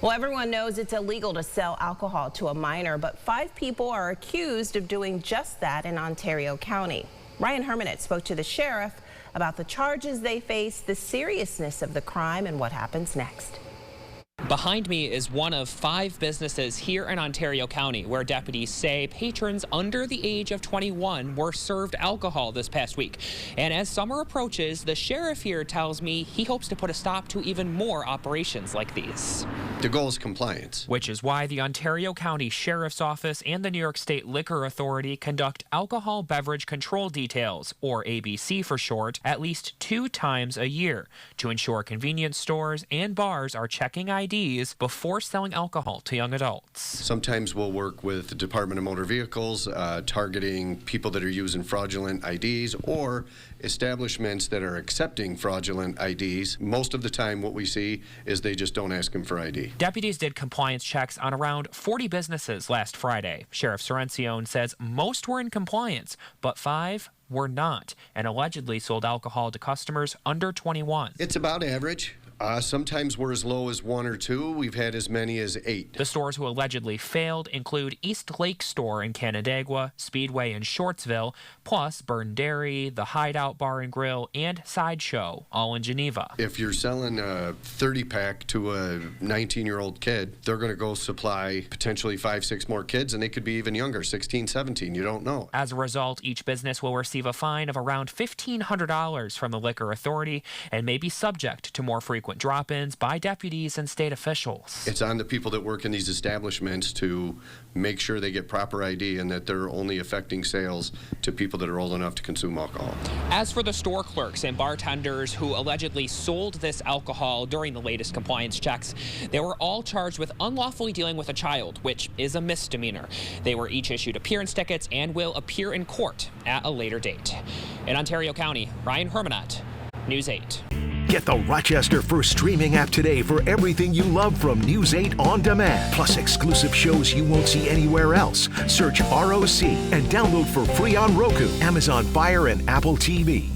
Well, everyone knows it's illegal to sell alcohol to a minor, but 5 people are accused of doing just that in Ontario County. Ryan Hermanit spoke to the sheriff about the charges they face, the seriousness of the crime, and what happens next. Behind me is one of 5 businesses here in Ontario County where deputies say patrons under the age of 21 were served alcohol this past week. And as summer approaches, the sheriff here tells me he hopes to put a stop to even more operations like these. The goal is compliance. Which is why the Ontario County Sheriff's Office and the New York State Liquor Authority conduct alcohol beverage control details, or ABC for short, at least 2 times a year to ensure convenience stores and bars are checking IDs before selling alcohol to young adults. Sometimes we'll work with the Department of Motor Vehicles, targeting people that are using fraudulent IDs or establishments that are accepting fraudulent IDs. Most of the time what we see is they just don't ask them for ID. Deputies did compliance checks on around 40 businesses last Friday. Sheriff Sorencione says most were in compliance, but 5 were not, and allegedly sold alcohol to customers under 21. It's about average. Sometimes we're as low as 1 or 2. We've had as many as 8. The stores who allegedly failed include East Lake Store in Canandaigua, Speedway in Shortsville, plus Burn Dairy, the Hideout Bar and Grill, and Sideshow, all in Geneva. If you're selling a 30-pack to a 19-year-old kid, they're going to go supply potentially 5, 6 more kids, and they could be even younger, 16, 17. You don't know. As a result, each business will receive a fine of around $1,500 from the Liquor Authority and may be subject to more frequent drop-ins by deputies and state officials. It's on the people that work in these establishments to make sure they get proper ID and that they're only affecting sales to people that are old enough to consume alcohol. As for the store clerks and bartenders who allegedly sold this alcohol during the latest compliance checks, they were all charged with unlawfully dealing with a child, which is a misdemeanor. They were each issued appearance tickets and will appear in court at a later date. In Ontario County, Ryan Hermanit, News 8. Get the Rochester First streaming app today for everything you love from News 8 on demand. Plus exclusive shows you won't see anywhere else. Search ROC and download for free on Roku, Amazon Fire, and Apple TV.